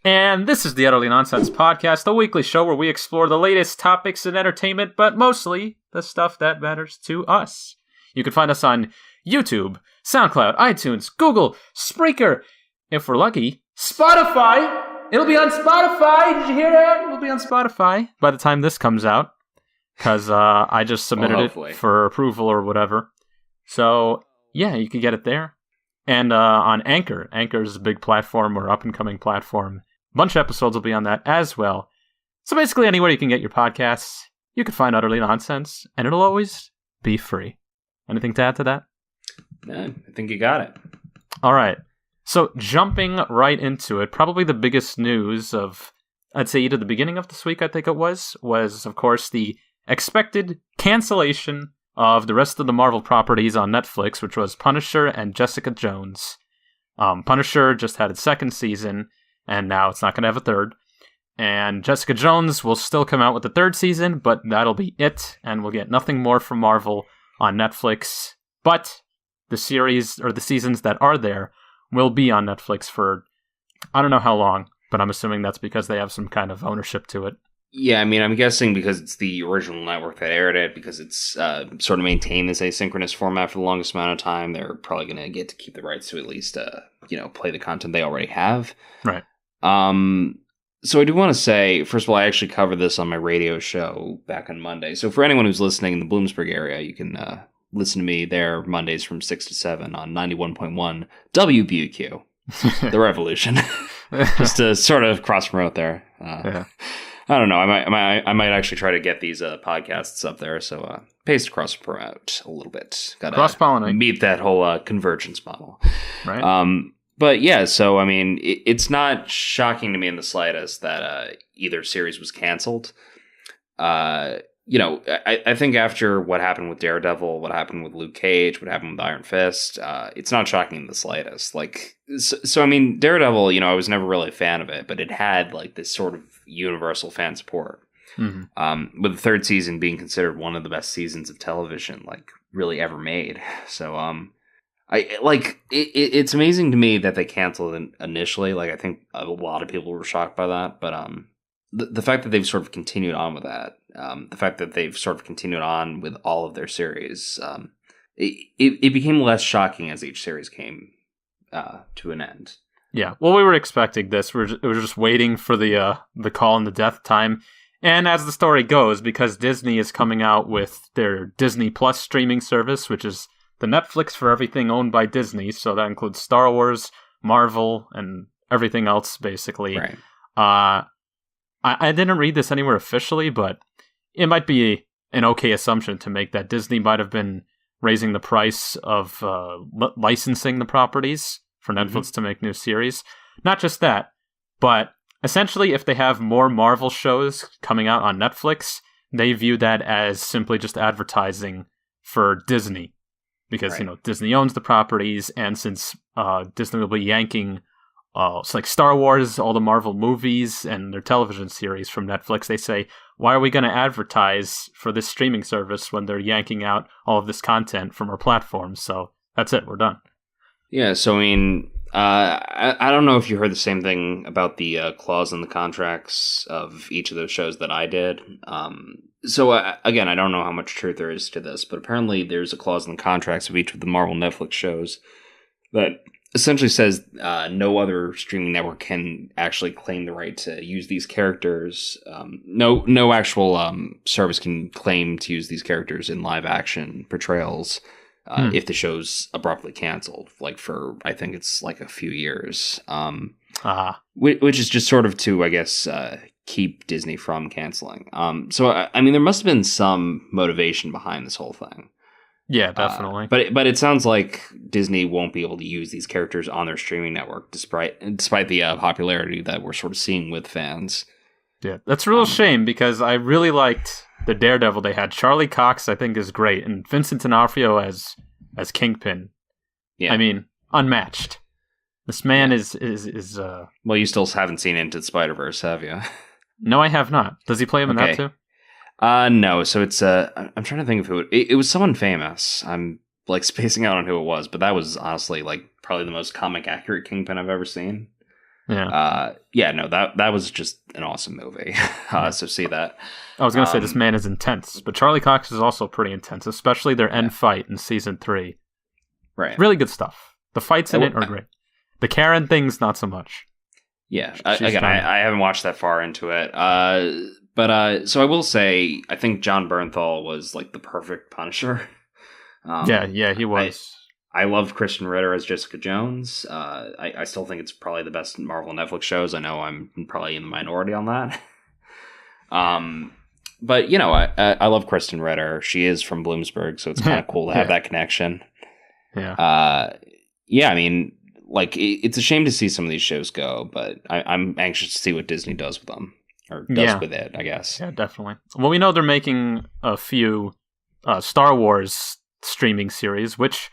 And this is the Utterly Nonsense Podcast, a weekly show where we explore the latest topics in entertainment, but mostly the stuff that matters to us. You can find us on YouTube, SoundCloud, iTunes, Google, Spreaker, if we're lucky, Spotify. It'll be on Spotify. Did you hear that? It'll be on Spotify by the time this comes out, because I just submitted it for approval or whatever. So, yeah, you can get it there. And on Anchor. Anchor is a big platform or up-and-coming platform. A bunch of episodes will be on that as well. So basically anywhere you can get your podcasts, you can find Utterly Nonsense, and it'll always be free. Anything to add to that? I think you got it. All right. So jumping right into it, probably the biggest news of, I'd say either the beginning of this week, I think it was of course the expected cancellation of the rest of the Marvel properties on Netflix, which was Punisher and Jessica Jones. Punisher just had its second season, and now it's not going to have a third. And Jessica Jones will still come out with the third season, but that'll be it, and we'll get nothing more from Marvel on Netflix. But the series, or the seasons that are there, will be on Netflix for, I don't know how long, but I'm assuming that's because they have some kind of ownership to it. Yeah, I mean, I'm guessing because it's the original network that aired it, because it's sort of maintained this asynchronous format for the longest amount of time, they're probably going to get to keep the rights to at least, play the content they already have. Right. So I do want to say, first of all, I actually covered this on my radio show back on Monday. So for anyone who's listening in the Bloomsburg area, you can listen to me there Mondays from 6 to 7 on 91.1 WBUQ, The Revolution. Just to sort of cross-promote there. Yeah. I don't know. I might actually try to get these podcasts up there. So pays to cross-promote a little bit. Got to cross-pollinate. Meet that whole convergence model. Right. But yeah, so I mean, it's not shocking to me in the slightest that either series was canceled. I think after what happened with Daredevil, what happened with Luke Cage, what happened with Iron Fist, it's not shocking in the slightest. So I mean, Daredevil, I was never really a fan of it, but it had like this sort of universal fan support. Mm-hmm. With the third season being considered one of the best seasons of television, like really ever made. So, it's amazing to me that they canceled it initially. Like, I think a lot of people were shocked by that, but the fact that they've sort of continued on with that, the fact that they've sort of continued on with all of their series, it became less shocking as each series came to an end. Yeah, well, we were expecting this. We were just waiting for the call and the death time. And as the story goes, because Disney is coming out with their Disney Plus streaming service, which is the Netflix for everything owned by Disney, so that includes Star Wars, Marvel, and everything else, basically. Right. I didn't read this anywhere officially, but it might be an okay assumption to make that Disney might have been raising the price of licensing the properties for Netflix to make new series. Not just that, but essentially if they have more Marvel shows coming out on Netflix, they view that as simply just advertising for Disney. Because, Disney owns the properties, and since Disney will be yanking it's like Star Wars, all the Marvel movies, and their television series from Netflix, they say, why are we going to advertise for this streaming service when they're yanking out all of this content from our platforms? So that's it, we're done. Yeah, so I mean, I don't know if you heard the same thing about the clause in the contracts of each of those shows that I did. So again, I don't know how much truth there is to this, but apparently there's a clause in the contracts of each of the Marvel Netflix shows that essentially says no other streaming network can actually claim the right to use these characters. No actual service can claim to use these characters in live action portrayals if the show's abruptly canceled, like for, I think it's like a few years. Which is just sort of to, I guess, keep Disney from canceling. So, I mean, there must have been some motivation behind this whole thing. Yeah, definitely. But it sounds like Disney won't be able to use these characters on their streaming network, despite the popularity that we're sort of seeing with fans. Yeah, that's a real shame, because I really liked the Daredevil they had. Charlie Cox, I think, is great, and Vincent D'Onofrio as Kingpin. Yeah, I mean, unmatched. This man is Well, you still haven't seen Into the Spider-Verse, have you? No, I have not. Does he play him in that too? No. So it's I'm trying to think of who it was. Someone famous. I'm spacing out on who it was, but that was honestly probably the most comic accurate Kingpin I've ever seen. No, that was just an awesome movie. So see that. I was going to say this man is intense, but Charlie Cox is also pretty intense, especially their end fight in season 3. Right. Really good stuff. The fights in it are great. The Karen things, not so much. Yeah. Again, I haven't watched that far into it. But so I will say, I think John Bernthal was like the perfect Punisher. He was. I loved Kristen Ritter as Jessica Jones. I still think it's probably the best Marvel Netflix shows. I know I'm probably in the minority on that. But, you know, I love Kristen Ritter. She is from Bloomsburg, so it's kind of cool to have that connection. Yeah. I mean, like, it's a shame to see some of these shows go, but I'm anxious to see what Disney does with them. Or does with it, I guess. Yeah, definitely. Well, we know they're making a few Star Wars streaming series, which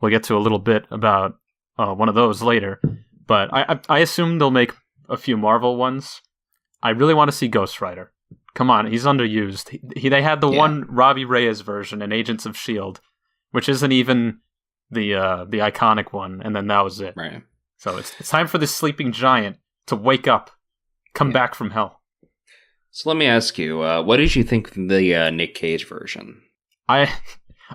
we'll get to a little bit about one of those later. But I assume they'll make a few Marvel ones. I really want to see Ghost Rider. Come on, he's underused. They had the one Robbie Reyes version in Agents of S.H.I.E.L.D., which isn't even the iconic one, and then that was it. Right. So it's time for this sleeping giant to wake up, come back from hell. So let me ask you, what did you think of the Nick Cage version?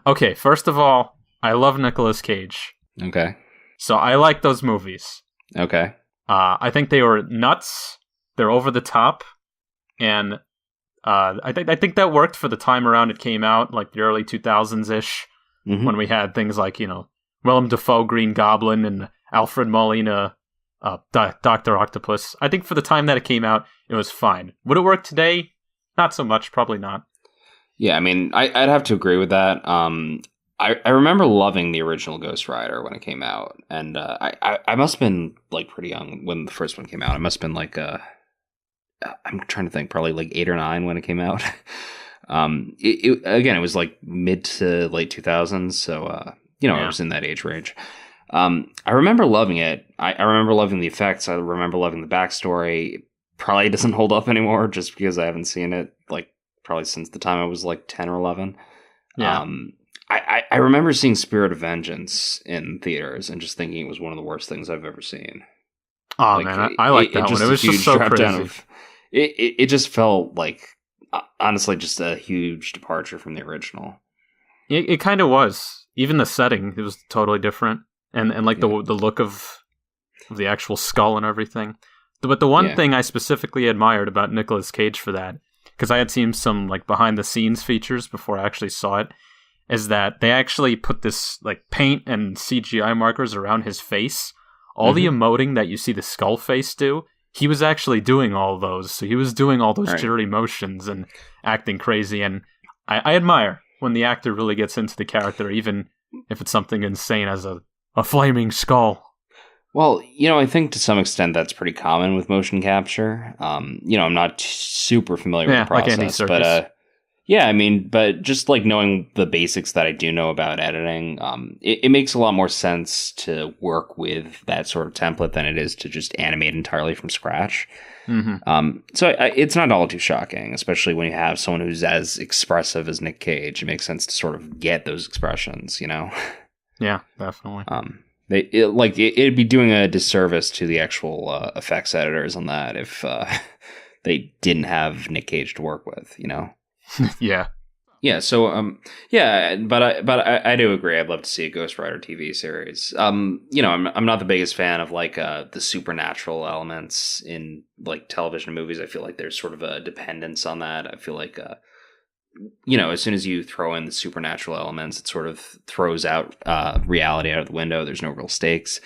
Okay, first of all, I love Nicolas Cage. Okay. So I like those movies. Okay. I think they were nuts. They're over the top. And I think that worked for the time around it came out, like the early 2000s-ish, when we had things like, Willem Dafoe, Green Goblin, and Alfred Molina, Dr. Octopus. I think for the time that it came out, it was fine. Would it work today? Not so much, probably not. Yeah, I mean, I'd have to agree with that. I remember loving the original Ghost Rider when it came out, and I must have been like pretty young when the first one came out. I must have been like I'm trying to think, probably like 8 or 9 when it came out. It was like mid to late 2000s, so I was in that age range. I remember loving it. I remember loving the effects. I remember loving the backstory. Probably doesn't hold up anymore just because I haven't seen it like probably since the time I was like 10 or 11. Yeah. I remember seeing Spirit of Vengeance in theaters and just thinking it was one of the worst things I've ever seen. Oh, man, I like that one. It was just so crazy. It just felt like, honestly, just a huge departure from the original. It kind of was. Even the setting, it was totally different. And like the look of the actual skull and everything. But the one thing I specifically admired about Nicolas Cage for that, because I had seen some like behind the scenes features before I actually saw it, is that they actually put this like paint and CGI markers around his face. All the emoting that you see the skull face do, he was actually doing all those. So he was doing all those jittery motions and acting crazy. And I admire when the actor really gets into the character, even if it's something insane as a flaming skull. Well, I think to some extent that's pretty common with motion capture. I'm not super familiar with the process, but but just like knowing the basics that I do know about editing, it makes a lot more sense to work with that sort of template than it is to just animate entirely from scratch. So it's not all too shocking, especially when you have someone who's as expressive as Nick Cage. It makes sense to sort of get those expressions, Yeah, definitely. It'd be doing a disservice to the actual effects editors on that if they didn't have Nick Cage to work with, Yeah. Yeah. So, but I do agree. I'd love to see a Ghost Rider TV series. I'm not the biggest fan of like the supernatural elements in like television and movies. I feel like there's sort of a dependence on that. I feel like as soon as you throw in the supernatural elements, it sort of throws out reality out of the window. There's no real stakes.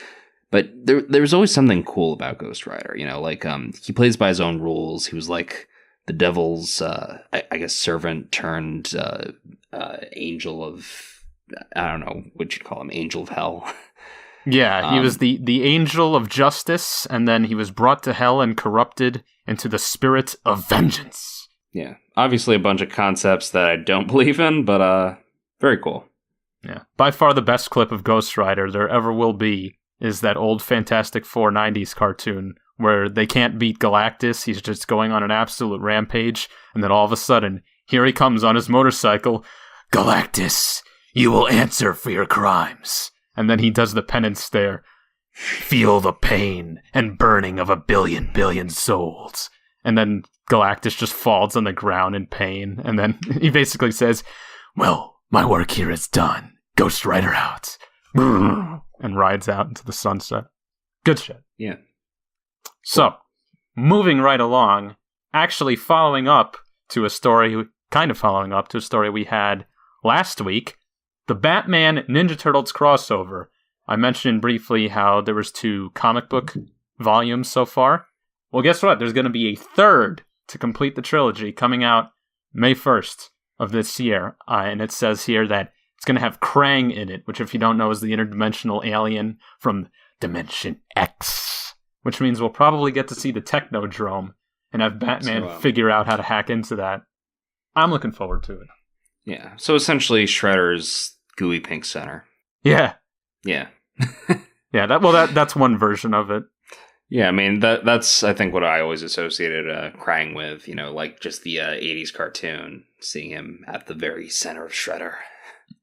But there's always something cool about Ghost Rider. He plays by his own rules. He was like the devil's, I guess, servant turned angel of, I don't know what you'd call him, angel of hell. Yeah, he was the angel of justice, and then he was brought to hell and corrupted into the spirit of vengeance. Yeah, obviously a bunch of concepts that I don't believe in, but very cool. Yeah, by far the best clip of Ghost Rider there ever will be is that old Fantastic Four 90s cartoon where they can't beat Galactus. He's just going on an absolute rampage, and then all of a sudden, here he comes on his motorcycle. Galactus, you will answer for your crimes. And then he does the penance stare. Feel the pain and burning of a billion souls. And then Galactus just falls on the ground in pain. And then he basically says, well, my work here is done. Ghost Rider out. And rides out into the sunset. Good shit. Yeah. So, moving right along, actually following up to a story we had last week, the Batman Ninja Turtles crossover. I mentioned briefly how there was 2 comic book volumes so far. Well, guess what? There's going to be a third to complete the trilogy coming out May 1st of this year. And it says here that it's going to have Krang in it, which if you don't know is the interdimensional alien from Dimension X. Which means we'll probably get to see the Technodrome and have Batman figure out how to hack into that. I'm looking forward to it. Yeah. So essentially Shredder's gooey pink center. Yeah. Yeah. Yeah, that's one version of it. Yeah, I mean, that's, I think, what I always associated Krang with, like just the 80s cartoon, seeing him at the very center of Shredder.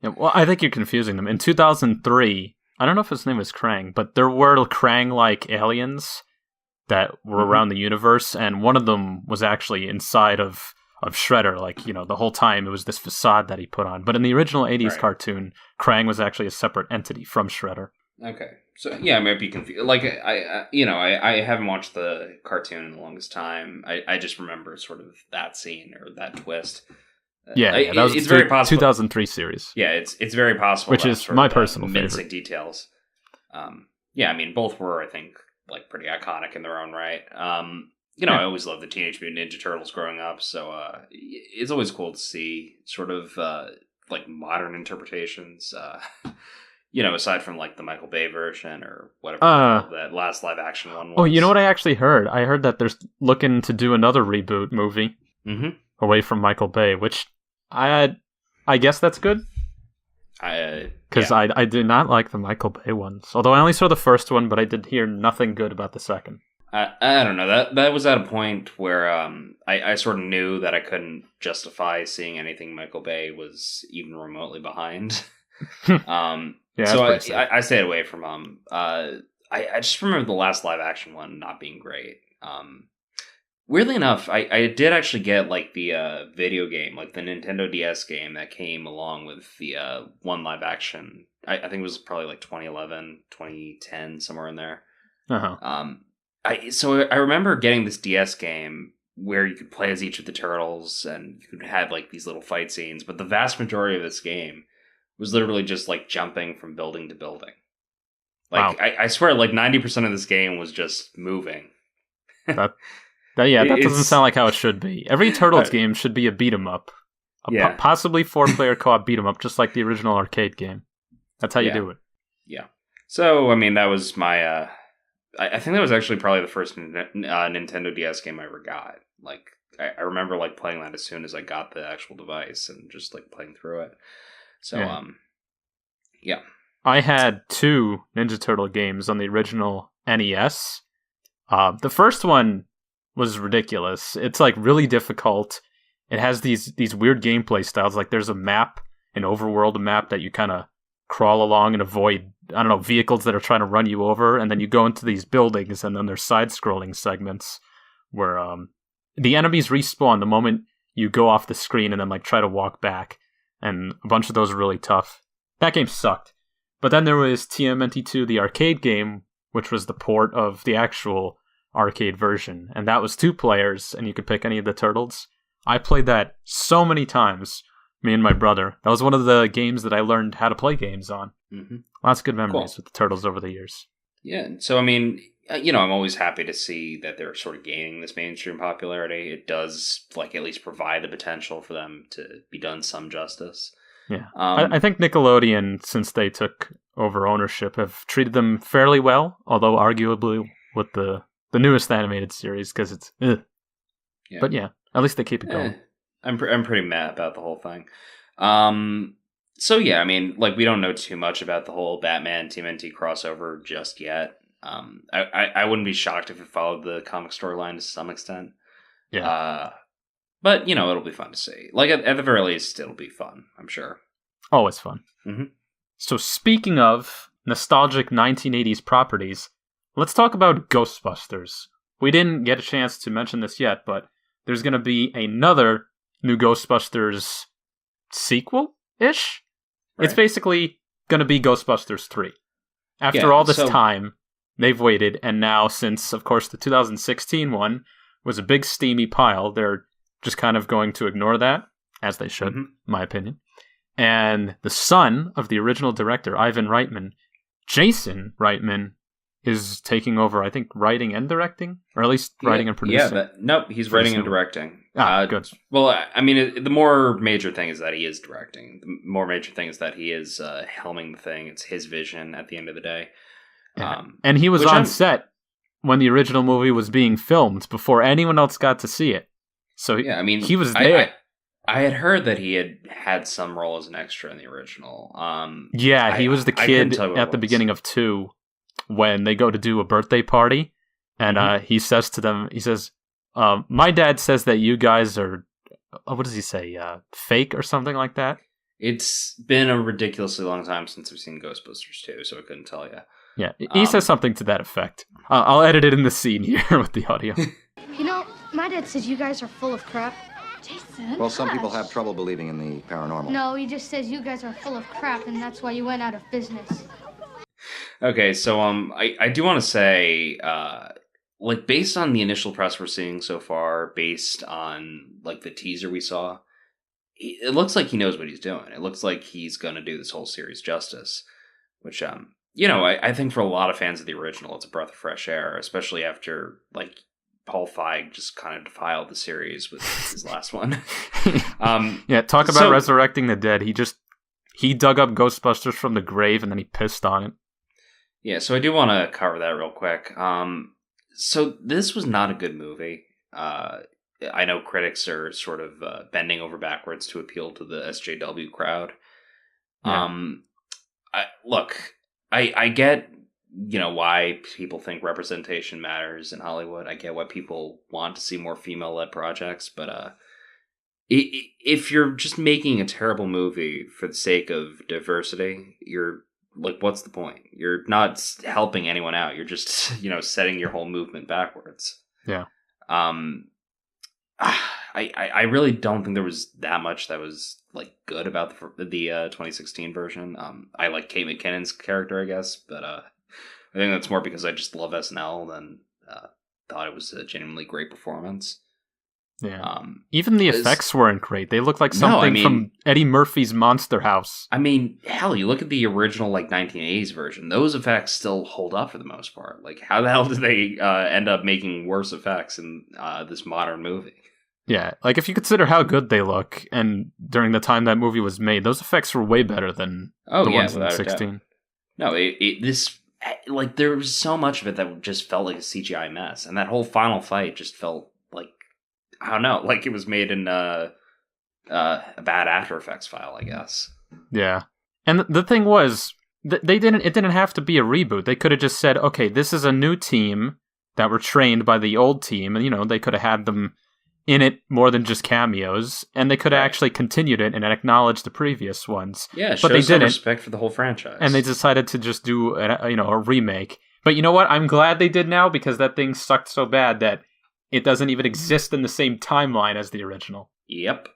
Yeah, well, I think you're confusing them. In 2003, I don't know if his name was Krang, but there were Krang-like aliens that were around the universe, and one of them was actually inside of Shredder. Like, the whole time it was this facade that he put on. But in the original 80s cartoon, Krang was actually a separate entity from Shredder. Okay. So, yeah, I might be confused. Like, I haven't watched the cartoon in the longest time. I just remember sort of that scene or that twist. Yeah, that was it's very possible. 2003 series. Yeah, it's very possible. Which is my personal favorite. Details. Yeah, I mean, both were, I think, like pretty iconic in their own right. I always loved the Teenage Mutant Ninja Turtles growing up, so it's always cool to see sort of like modern interpretations. Aside from like the Michael Bay version or whatever that last live action one was. Oh, you know what I actually heard? I heard that they're looking to do another reboot movie away from Michael Bay, which I guess that's good. Because I did not like the Michael Bay ones. Although I only saw the first one, but I did hear nothing good about the second. I don't know. That was at a point where I sort of knew that I couldn't justify seeing anything Michael Bay was even remotely behind. So I stayed away from them. I just remember the last live action one not being great. Weirdly enough, I did actually get like the video game, like the Nintendo DS game that came along with the one live action. I think it was probably like 2011, 2010, somewhere in there. I remember getting this DS game where you could play as each of the turtles and you could have like these little fight scenes, but the vast majority of this game was literally just like jumping from building to building. Like, wow. I swear like 90% of this game was just moving. That doesn't sound like how it should be. Every Turtles game should be a beat 'em up. Possibly 4-player co-op beat 'em up, just like the original arcade game. That's how you do it. Yeah. So, I mean, that was my... I think that was actually probably the first Nintendo DS game I ever got. Like, I remember like playing that as soon as I got the actual device and just like playing through it. So, yeah. I had 2 Ninja Turtle games on the original NES. The first one was ridiculous. It's like really difficult. It has these weird gameplay styles. Like there's a map, an overworld map that you kind of crawl along and avoid, vehicles that are trying to run you over. And then you go into these buildings and then there's side-scrolling segments where the enemies respawn the moment you go off the screen and then like try to walk back. And a bunch of those are really tough. That game sucked. But then there was TMNT 2, the arcade game, which was the port of the actual arcade version. And that was 2 players, and you could pick any of the turtles. I played that so many times, me and my brother. That was one of the games that I learned how to play games on. Lots of good memories with the turtles over the years. Yeah, so I mean, I'm always happy to see that they're sort of gaining this mainstream popularity. It does, like, at least provide the potential for them to be done some justice. Yeah. I think Nickelodeon, since they took over ownership, have treated them fairly well, although arguably with the newest animated series, because it's... Yeah. But yeah, at least they keep it going. I'm pretty mad about the whole thing. So yeah, I mean, like, we don't know too much about the whole Batman TMNT crossover just yet. I wouldn't be shocked if it followed the comic storyline to some extent. Yeah. But, it'll be fun to see. Like, at the very least, it'll be fun, I'm sure. Always fun. Mm-hmm. So, speaking of nostalgic 1980s properties, let's talk about Ghostbusters. We didn't get a chance to mention this yet, but there's going to be another new Ghostbusters sequel-ish? Right. It's basically going to be Ghostbusters 3. After all this time, they've waited, and now since, of course, the 2016 one was a big steamy pile, they're just kind of going to ignore that, as they should, in my opinion. And the son of the original director, Ivan Reitman, Jason Reitman, is taking over, I think, writing and directing, or at least writing and producing. Yeah, nope, he's writing and directing. Good. Well, I mean, the more major thing is that he is directing. The more major thing is that he is helming the thing. It's his vision at the end of the day. And he was on set when the original movie was being filmed before anyone else got to see it. So yeah, I mean, he was there. I had heard that he had some role as an extra in the original. He was the kid at the beginning of 2 when they go to do a birthday party, and he says to them, he says, my dad says that you guys are, what does he say, fake or something like that? It's been a ridiculously long time since I've seen Ghostbusters 2, so I couldn't tell you. Yeah, he says something to that effect. I'll edit it in the scene here with the audio. You know, my dad says you guys are full of crap. Jason, well, some people have trouble believing in the paranormal. No, he just says you guys are full of crap, and that's why you went out of business. Okay, so I do want to say, like, based on the initial press we're seeing so far, based on like the teaser we saw, it looks like he knows what he's doing. It looks like he's going to do this whole series justice, which I think for a lot of fans of the original, it's a breath of fresh air, especially after like Paul Feig just kind of defiled the series with his last one. Talk about resurrecting the dead. He dug up Ghostbusters from the grave and then he pissed on it. Yeah, so I do want to cover that real quick. So this was not a good movie. I know critics are sort of bending over backwards to appeal to the SJW crowd. Yeah. I get, why people think representation matters in Hollywood. I get why people want to see more female-led projects, but if you're just making a terrible movie for the sake of diversity, you're like, what's the point? You're not helping anyone out. You're just, setting your whole movement backwards. Yeah. I really don't think there was that much that was like good about the 2016 version. I like Kate McKinnon's character, I guess, but I think that's more because I just love SNL than thought it was a genuinely great performance. Yeah. Even the effects weren't great. They looked like something from Eddie Murphy's Monster House. I mean, hell, you look at the original 1980s version. Those effects still hold up for the most part. Like, how the hell did they end up making worse effects in this modern movie? Yeah, like if you consider how good they look, and during the time that movie was made, those effects were way better than the ones in 16. No, there was so much of it that just felt like a CGI mess, and that whole final fight just felt like, I don't know, like it was made in a bad After Effects file, I guess. Yeah, and the thing was, it didn't have to be a reboot. They could have just said, okay, this is a new team that were trained by the old team, and they could have had them in it more than just cameos, and they could have actually continued it and acknowledged the previous ones. Yeah, but they didn't. Respect for the whole franchise, and they decided to just do a remake. But you know what? I'm glad they did now, because that thing sucked so bad that it doesn't even exist in the same timeline as the original. Yep.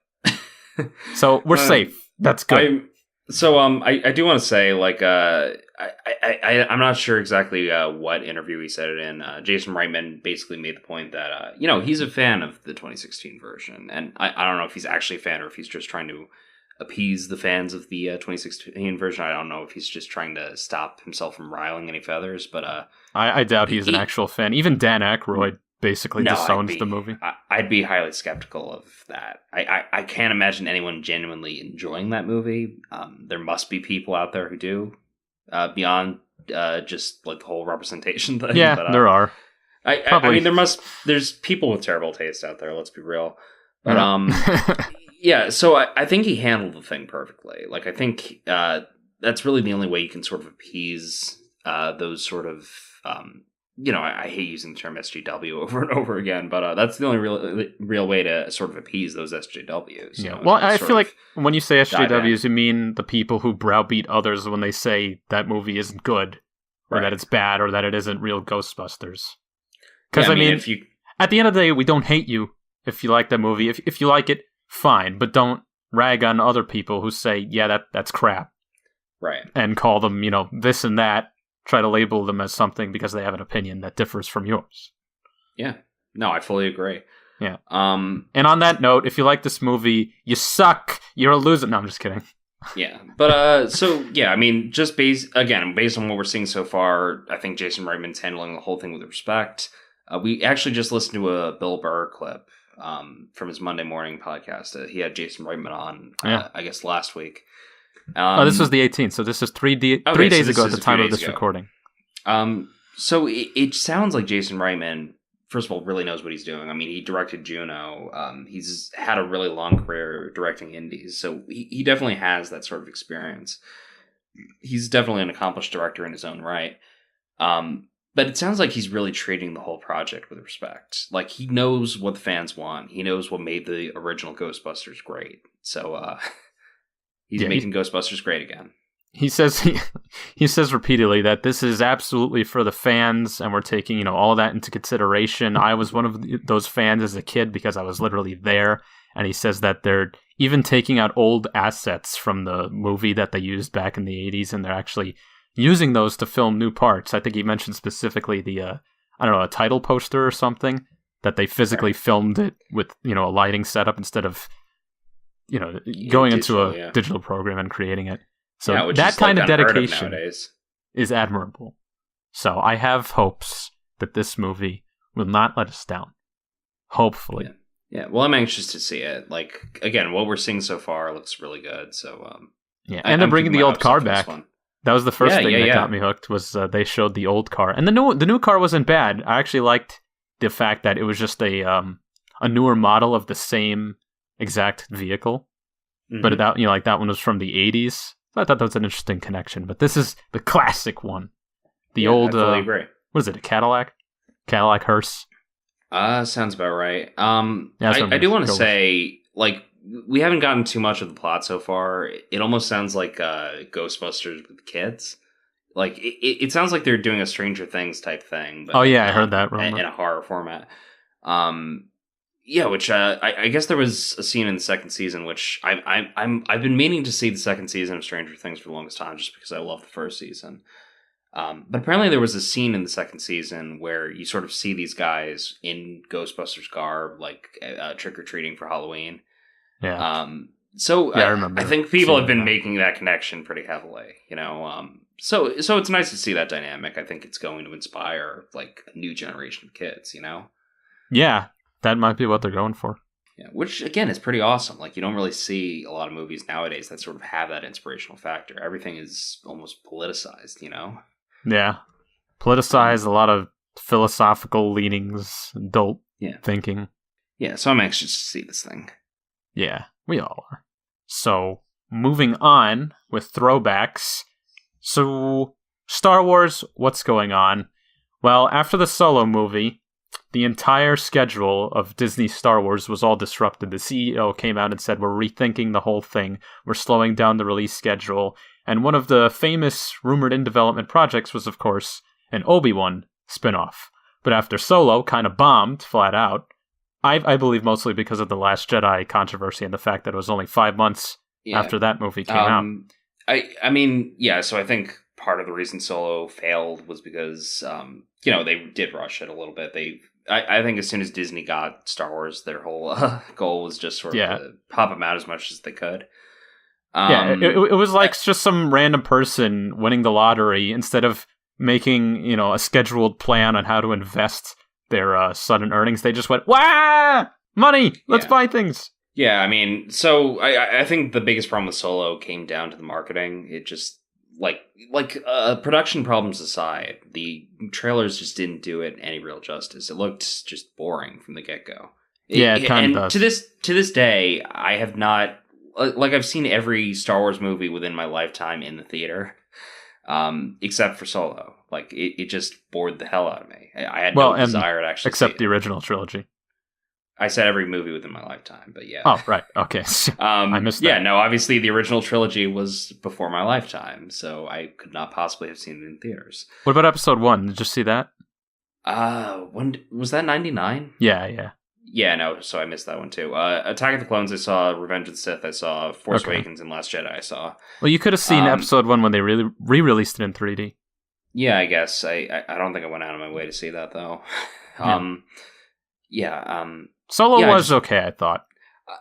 So we're safe. That's good. I do want to say, like, I'm not sure exactly what interview he said it in. Jason Reitman basically made the point that, he's a fan of the 2016 version. And I don't know if he's actually a fan or if he's just trying to appease the fans of the 2016 version. I don't know if he's just trying to stop himself from riling any feathers. But I doubt he's an actual fan. Even Dan Aykroyd basically disowned the movie. I'd be highly skeptical of that. I can't imagine anyone genuinely enjoying that movie. There must be people out there who do, beyond just like the whole representation thing. Yeah, but, there are. I mean, there's people with terrible taste out there. Let's be real. But yeah. So I think he handled the thing perfectly. Like, I think that's really the only way you can sort of appease those sort of I hate using the term SJW over and over again, but that's the only real way to sort of appease those SJWs. Yeah. Well, I feel like when you say SJWs, you mean the people who browbeat others when they say that movie isn't good, or that it's bad, or that it isn't real Ghostbusters. Because, at the end of the day, we don't hate you if you like that movie. If you like it, fine, but don't rag on other people who say, yeah, that's crap. Right. And call them, this and that. Try to label them as something because they have an opinion that differs from yours. Yeah. No, I fully agree. Yeah. And on that note, if you like this movie, you suck. You're a loser. No, I'm just kidding. Yeah. But, just based on what we're seeing so far, I think Jason Reitman's handling the whole thing with respect. We actually just listened to a Bill Burr clip from his Monday morning podcast. He had Jason Reitman on, I guess, last week. This was the 18th, so this is 3 days ago at the time of this recording. So it sounds like Jason Reitman, first of all, really knows what he's doing. I mean, he directed Juno. He's had a really long career directing indies, so he definitely has that sort of experience. He's definitely an accomplished director in his own right. But it sounds like he's really treating the whole project with respect. Like, he knows what the fans want. He knows what made the original Ghostbusters great. So, he's making Ghostbusters great again. He says he says repeatedly that this is absolutely for the fans, and we're taking all of that into consideration. I was one of those fans as a kid because I was literally there, and he says that they're even taking out old assets from the movie that they used back in the 80s, and they're actually using those to film new parts. I think he mentioned specifically the a title poster or something that they physically filmed it with a lighting setup instead of going into a digital program and creating it. So that kind of dedication is admirable. So I have hopes that this movie will not let us down. Hopefully. Yeah. Well, I'm anxious to see it. Like, again, what we're seeing so far looks really good. So, and they're bringing the old car back. That was the first thing that got me hooked. Was they showed the old car, and the new car wasn't bad. I actually liked the fact that it was just a newer model of the same exact vehicle. But that that one was from the 80s. So I thought that was an interesting connection. But this is the classic one. The old, I fully agree. What is it, a Cadillac? Cadillac hearse? Sounds about right. I do want to say, like, we haven't gotten too much of the plot so far. It almost sounds like Ghostbusters with kids. Like, it sounds like they're doing a Stranger Things type thing. But, I heard that. In a horror format. Which I guess there was a scene in the second season, which I've been meaning to see the second season of Stranger Things for the longest time, just because I love the first season. But apparently there was a scene in the second season where you sort of see these guys in Ghostbusters garb, like trick-or-treating for Halloween. Yeah. I remember. I think people have been making that connection pretty heavily, So it's nice to see that dynamic. I think it's going to inspire like a new generation of kids, Yeah, that might be what they're going for. Yeah, which again is pretty awesome. Like, you don't really see a lot of movies nowadays that sort of have that inspirational factor. Everything is almost politicized, Yeah, politicized, a lot of philosophical leanings, adult thinking. Yeah, so I'm anxious to see this thing. Yeah, we all are. So, moving on with throwbacks. So, Star Wars, what's going on? Well, after the Solo movie, the entire schedule of Disney Star Wars was all disrupted. The CEO came out and said, we're rethinking the whole thing. We're slowing down the release schedule. And one of the famous rumored in development projects was, of course, an Obi-Wan spinoff. But after Solo kind of bombed flat out, I believe mostly because of the Last Jedi controversy and the fact that it was only 5 months after that movie came out. I mean, so I think part of the reason Solo failed was because, they did rush it a little bit. I think as soon as Disney got Star Wars, their whole goal was just sort of to pop them out as much as they could. It was like just some random person winning the lottery instead of making, a scheduled plan on how to invest their sudden earnings. They just went, "Wah! Money! Let's buy things!" Yeah, I mean, so I think the biggest problem with Solo came down to the marketing. It just, production problems aside, the trailers just didn't do it any real justice. It looked just boring from the get-go. It kind of does. To this day, I have not... I've seen every Star Wars movie within my lifetime in the theater. except for Solo. Like, it just bored the hell out of me. I had Well, no desire to actually except see the it. original trilogy. I said every movie within my lifetime, but yeah. Oh, right. Okay. I missed that. Yeah, no, obviously the original trilogy was before my lifetime, so I could not possibly have seen it in theaters. What about episode 1? Did you see that? When was that, 99? Yeah. Yeah, no, so I missed that one too. Attack of the Clones I saw, Revenge of the Sith I saw, Force Awakens and Last Jedi I saw. Well, you could have seen episode 1 when they really re-released it in 3D. Yeah, I guess. I don't think I went out of my way to see that, though. Solo was okay, I thought.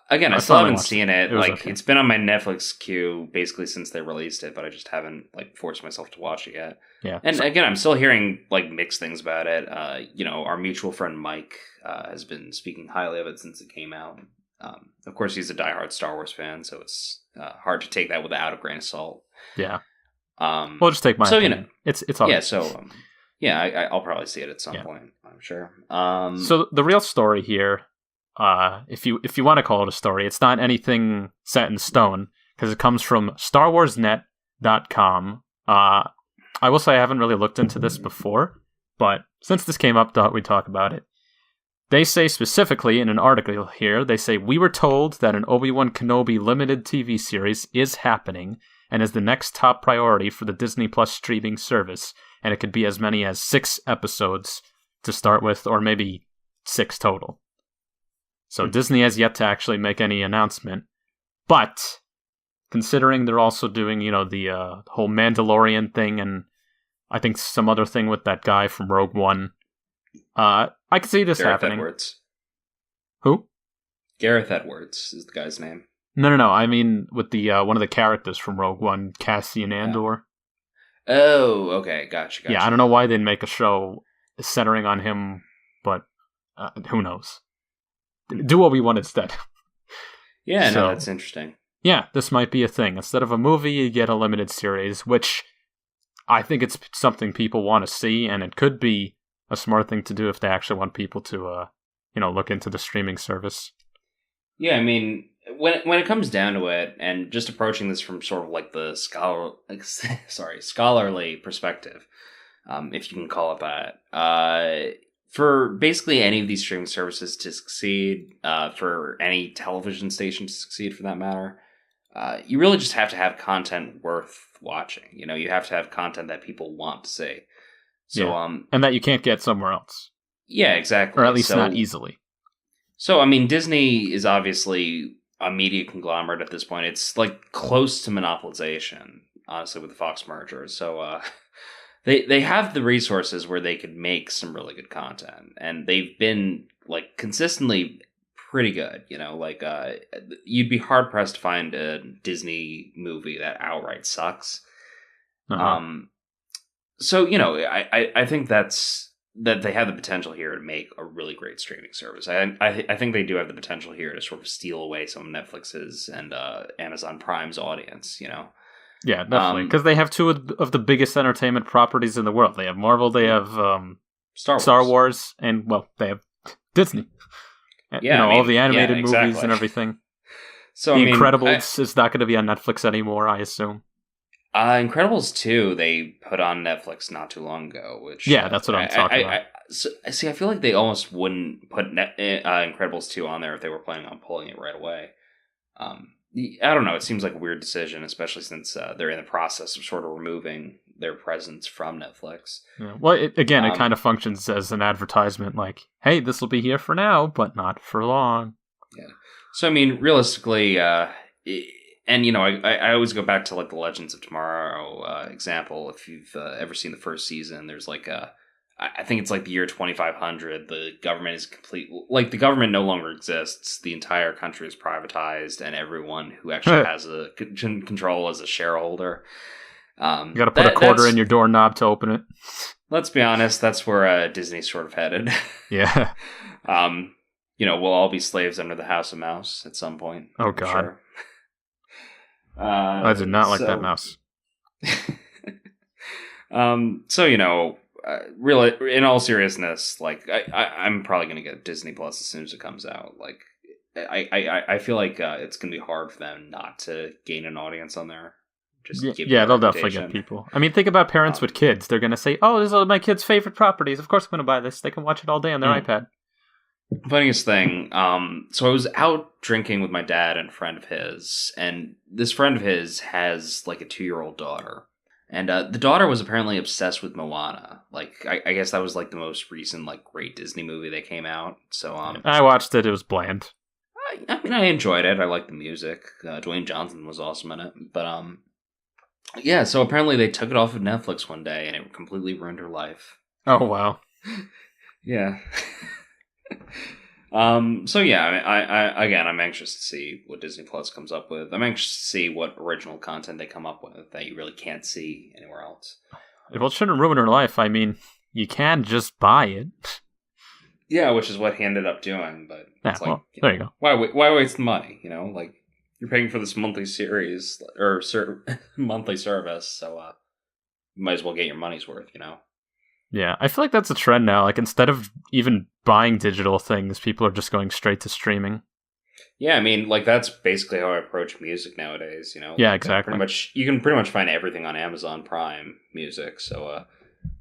Again, I still haven't seen it. Was like, okay. It's been on my Netflix queue basically since they released it, but I just haven't like forced myself to watch it yet. Yeah. And again, I'm still hearing like mixed things about it. Our mutual friend Mike has been speaking highly of it since it came out. Of course, he's a diehard Star Wars fan, so it's hard to take that without a grain of salt. Yeah. We'll just take my opinion. It's all yeah. right. So I'll probably see it at some point. I'm sure. So the real story here, if you want to call it a story, it's not anything set in stone because it comes from StarWarsNet.com. I will say I haven't really looked into this before, but since this came up, thought we'd talk about it. They say specifically in an article here, they say, we were told that an Obi-Wan Kenobi limited TV series is happening and is the next top priority for the Disney Plus streaming service, and it could be as many as 6 episodes to start with, or maybe 6 total. So Disney has yet to actually make any announcement, but considering they're also doing, the whole Mandalorian thing, and I think some other thing with that guy from Rogue One, I could see this Gareth happening. Edwards. Who? Gareth Edwards is the guy's name. No. I mean, with the one of the characters from Rogue One, Cassian Andor. Oh, okay, gotcha. Yeah, I don't know why they'd make a show centering on him, but who knows? Do Obi-Wan instead. Yeah, no, that's interesting. Yeah, this might be a thing. Instead of a movie, you get a limited series, which I think it's something people want to see, and it could be a smart thing to do if they actually want people to, look into the streaming service. Yeah, I mean, when it comes down to it, and just approaching this from sort of like the scholarly perspective, if you can call it that, for basically any of these streaming services to succeed, for any television station to succeed for that matter, you really just have to have content worth watching. You have to have content that people want to see. So, and that you can't get somewhere else. Yeah, exactly. Or at least not easily. So, I mean, Disney is obviously a media conglomerate at this point. It's like close to monopolization, honestly, with the Fox merger. So, they have the resources where they could make some really good content, and they've been like consistently pretty good. You'd be hard pressed to find a Disney movie that outright sucks. So, I think that they have the potential here to make a really great streaming service. I think they do have the potential here to sort of steal away some of Netflix's and Amazon Prime's audience. Yeah, definitely, because they have 2 of the biggest entertainment properties in the world. They have Marvel, they have Star Wars, and they have Disney. Yeah, all the animated movies and everything. So The Incredibles is not going to be on Netflix anymore, I assume. Incredibles 2 they put on Netflix not too long ago, which that's what I'm talking about. I feel like they almost wouldn't put Incredibles 2 on there if they were planning on pulling it right away. I don't know. It seems like a weird decision, especially since they're in the process of sort of removing their presence from Netflix. Yeah. Well, it kind of functions as an advertisement, like, hey, this will be here for now, but not for long. Yeah. So, I mean, realistically, and, I always go back to, like, the Legends of Tomorrow example. If you've ever seen the first season, there's, like, I think it's, like, the year 2500. The government is the government no longer exists. The entire country is privatized, and everyone who actually has a control as a shareholder. You got to put a quarter in your doorknob to open it. Let's be honest, that's where Disney's sort of headed. Yeah. We'll all be slaves under the House of Mouse at some point. Oh, God. Sure. I did not like that mouse. Really, in all seriousness, like I'm probably gonna get Disney Plus as soon as it comes out. Like, I feel like it's gonna be hard for them not to gain an audience on there. Just give you Yeah, a they'll definitely reputation. get people. I mean, think about parents with kids. They're going to say, oh, this is my kid's favorite properties. Of course I'm going to buy this. They can watch it all day on their iPad. Funniest thing, so I was out drinking with my dad and a friend of his, and this friend of his has like a 2-year-old daughter. And the daughter was apparently obsessed with Moana. Like, I guess that was like the most recent like great Disney movie that came out. So I watched it. It was bland. I mean, I enjoyed it. I liked the music. Dwayne Johnson was awesome in it. But yeah. So apparently they took it off of Netflix one day, and it completely ruined her life. Oh, wow. Yeah. So yeah, I'm anxious to see what Disney Plus comes up with. I'm anxious to see what original content they come up with that you really can't see anywhere else. Well, it shouldn't ruin her life. I mean, you can just buy it. Yeah, which is what he ended up doing. But Yeah, it's like, well, there you go. Why waste the money? You know, like you're paying for this monthly series or monthly service, so you might as well get your money's worth. You know. Yeah, I feel like that's a trend now. Like, instead of even buying digital things, people are just going straight to streaming. Yeah, I mean, like, that's basically how I approach music nowadays, you know? Yeah, Like, exactly. you can pretty much find everything on Amazon Prime Music, so,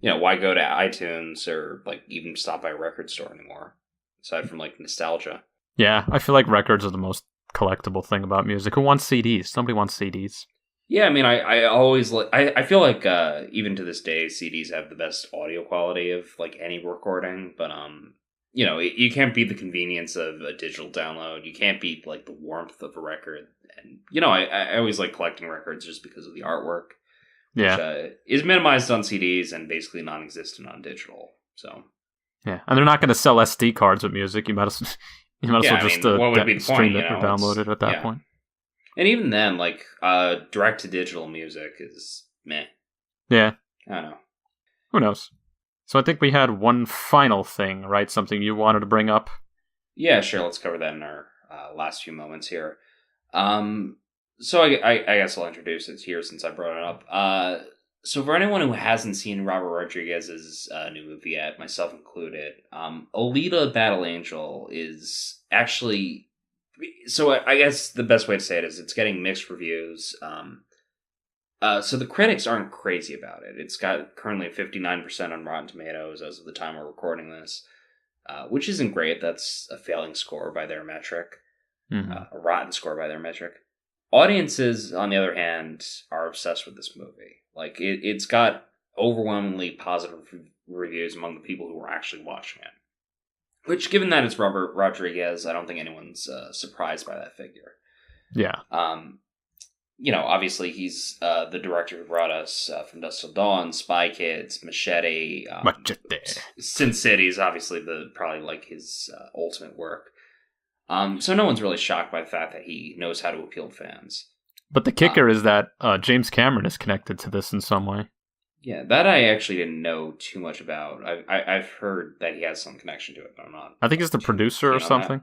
why go to iTunes or, like, even stop by a record store anymore? Aside from, like, nostalgia. Yeah, I feel like records are the most collectible thing about music. Who wants CDs? Nobody wants CDs. Yeah, I mean, I always I feel like even to this day, CDs have the best audio quality of like any recording, but you can't beat the convenience of a digital download. You can't beat like the warmth of a record, and I always like collecting records just because of the artwork, Yeah, which is minimized on CDs and basically non-existent on digital. So yeah, and they're not going to sell SD cards with music. You might as well Yeah, I just mean, what would be the stream point, it or download it at that point. And even then, like direct to digital music is meh. Yeah, I don't know. who knows? So I think we had one final thing, right? Something you wanted to bring up. Yeah, sure. Let's cover that in our last few moments here. So I guess I'll introduce it here since I brought it up. So for anyone who hasn't seen Robert Rodriguez's new movie yet, myself included, Alita: Battle Angel is actually. So I guess the best way to say it is it's getting mixed reviews. So the critics aren't crazy about it. It's got currently 59% on Rotten Tomatoes as of the time we're recording this, which isn't great. That's a failing score by their metric, a rotten score by their metric. Audiences, on the other hand, are obsessed with this movie. Like it's got overwhelmingly positive reviews among the people who are actually watching it. Which, given that it's Robert Rodriguez, I don't think anyone's surprised by that figure. Yeah. Obviously he's the director who brought us From Dusk Till Dawn, Spy Kids, Machete. Sin City is obviously probably like his ultimate work. So no one's really shocked by the fact that he knows how to appeal to fans. But the kicker is that James Cameron is connected to this in some way. Yeah, that I actually didn't know too much about. I've heard that he has some connection to it, but I'm not. I think he's the producer or something.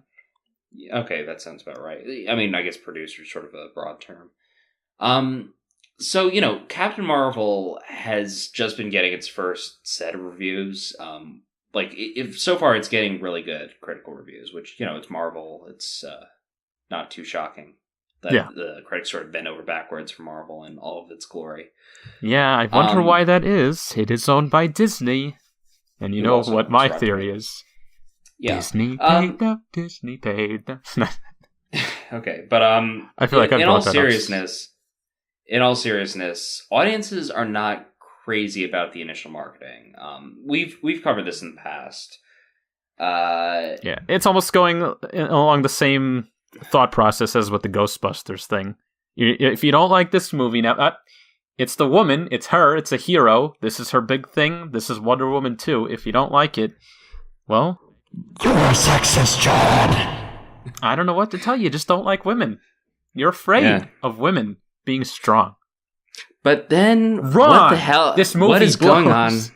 Okay, that sounds about right. I mean, I guess producer is sort of a broad term. So, Captain Marvel has just been getting its first set of reviews. If so far it's getting really good critical reviews, which, it's Marvel. It's not too shocking that the critics sort of bend over backwards for Marvel in all of its glory. Yeah, I wonder why that is. It is owned by Disney. And you know what my theory is. Yeah. Disney paid up, Disney paid up. Okay, but I feel like in all seriousness, audiences are not crazy about the initial marketing. We've covered this in the past. Yeah, it's almost going along the same thought process as with the Ghostbusters thing. If you don't like this movie now, it's the woman, it's her, it's a hero. This is her big thing. This is Wonder Woman 2. If you don't like it, well, you're a sexist, John. I don't know what to tell you. Just don't like women. You're afraid of women being strong. But then, Wrong. What the hell? This movie what is going blows. on?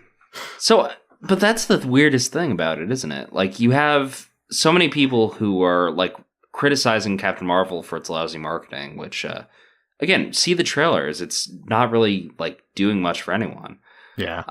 So, but that's the weirdest thing about it, isn't it? Like, you have so many people who are like criticizing Captain Marvel for its lousy marketing, which, again, see the trailers. It's not really like doing much for anyone. Yeah.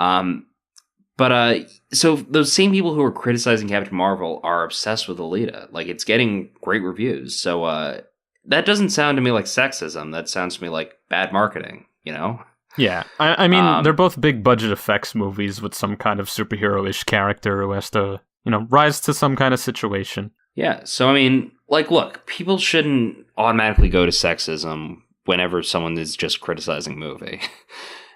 But so those same people who are criticizing Captain Marvel are obsessed with Alita. Like, it's getting great reviews. So that doesn't sound to me like sexism. That sounds to me like bad marketing. you know? Yeah, I mean, they're both big budget effects movies with some kind of superhero-ish character who has to, rise to some kind of situation. Yeah, so I mean, like, look, people shouldn't automatically go to sexism whenever someone is just criticizing a movie.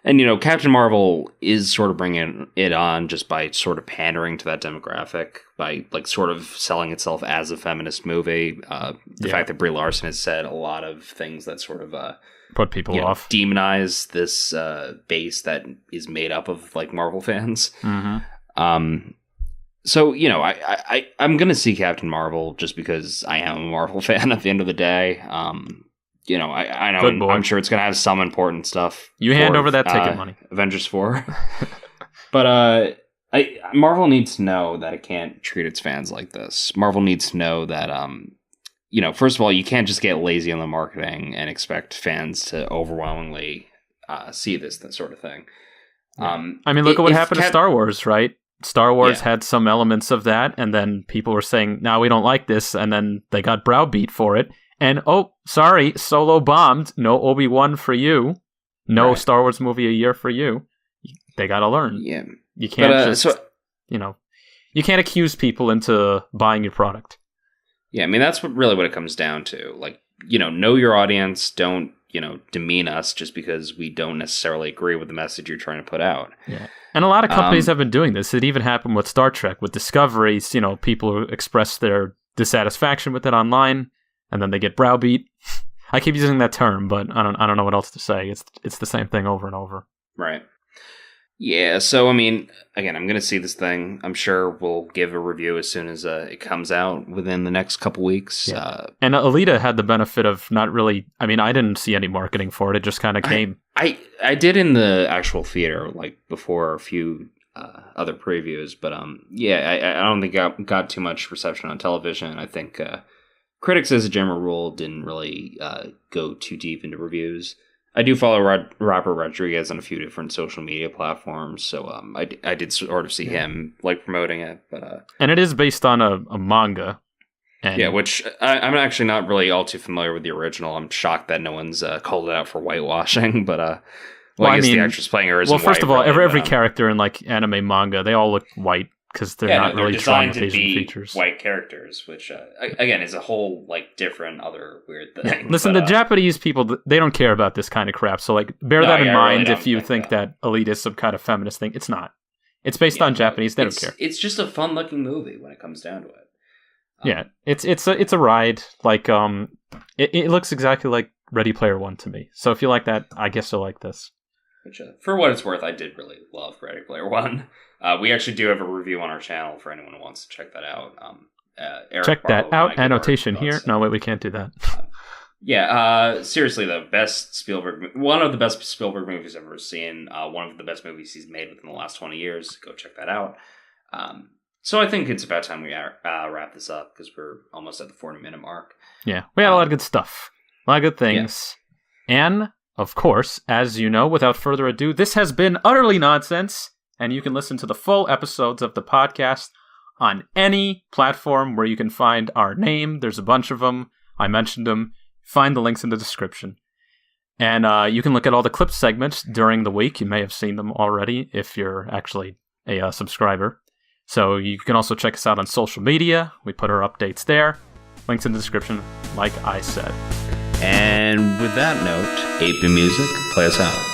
And, Captain Marvel is sort of bringing it on just by sort of pandering to that demographic, by, like, sort of selling itself as a feminist movie. The fact that Brie Larson has said a lot of things that sort of put people off, demonize this base that is made up of, like, Marvel fans. Mm-hmm. So, I'm going to see Captain Marvel just because I am a Marvel fan at the end of the day. I know I'm sure it's going to have some important stuff. You hand over that ticket money. Avengers 4. But Marvel needs to know that it can't treat its fans like this. Marvel needs to know that, first of all, you can't just get lazy on the marketing and expect fans to overwhelmingly see this sort of thing. I mean, look at what happened to Star Wars, right? Star Wars had some elements of that, and then people were saying, "No, we don't like this," and then they got browbeat for it. And, sorry, Solo bombed. No Obi-Wan for you. No Star Wars movie a year for you. They got to learn. Yeah. You can't you can't accuse people into buying your product. Yeah, I mean, that's really what it comes down to. Like, know your audience. Don't, demean us just because we don't necessarily agree with the message you're trying to put out. Yeah. And a lot of companies have been doing this. It even happened with Star Trek, with Discoveries. People express their dissatisfaction with it online, and then they get browbeat. I keep using that term, but I don't know what else to say. It's the same thing over and over. Right. Yeah, so I mean, again, I'm going to see this thing. I'm sure we'll give a review as soon as it comes out within the next couple weeks. Yeah. And Alita had the benefit of not really, I mean, I didn't see any marketing for it. It just kind of came. I did in the actual theater, like before a few other previews, but I don't think I got too much reception on television. I think critics, as a general rule, didn't really go too deep into reviews. I do follow Robert Rodriguez on a few different social media platforms, so I did sort of see him like promoting it. But and it is based on a manga. And which I'm actually not really all too familiar with the original. I'm shocked that no one's called it out for whitewashing, but I guess the actress playing her is well. First of all, every character in like anime manga, they all look white. Because they're not really trying to be features. White characters, which again is a whole like different other weird thing. Listen, the Japanese people, they don't care about this kind of crap. So like, bear that in mind if you think that Alita is some kind of feminist thing. It's not. It's based on Japanese. They don't care. It's just a fun-looking movie when it comes down to it. It's a ride. Like it looks exactly like Ready Player One to me. So if you like that, I guess you'll like this. Which, for what it's worth, I did really love Ready Player One. We actually do have a review on our channel for anyone who wants to check that out. Check that out. Annotation here. No, wait, we can't do that. Seriously though, one of the best Spielberg movies I've ever seen. One of the best movies he's made within the last 20 years. Go check that out. So I think it's about time we wrap this up because we're almost at the 40-minute mark. Yeah, we had a lot of good stuff. A lot of good things. Yeah. And, of course, as you know, without further ado, this has been Utterly Nonsense. And you can listen to the full episodes of the podcast on any platform where you can find our name. There's a bunch of them. I mentioned them. Find the links in the description. And you can look at all the clip segments during the week. You may have seen them already if you're actually a subscriber. So you can also check us out on social media. We put our updates there. Links in the description, like I said. And with that note, 8-bit music, play us out.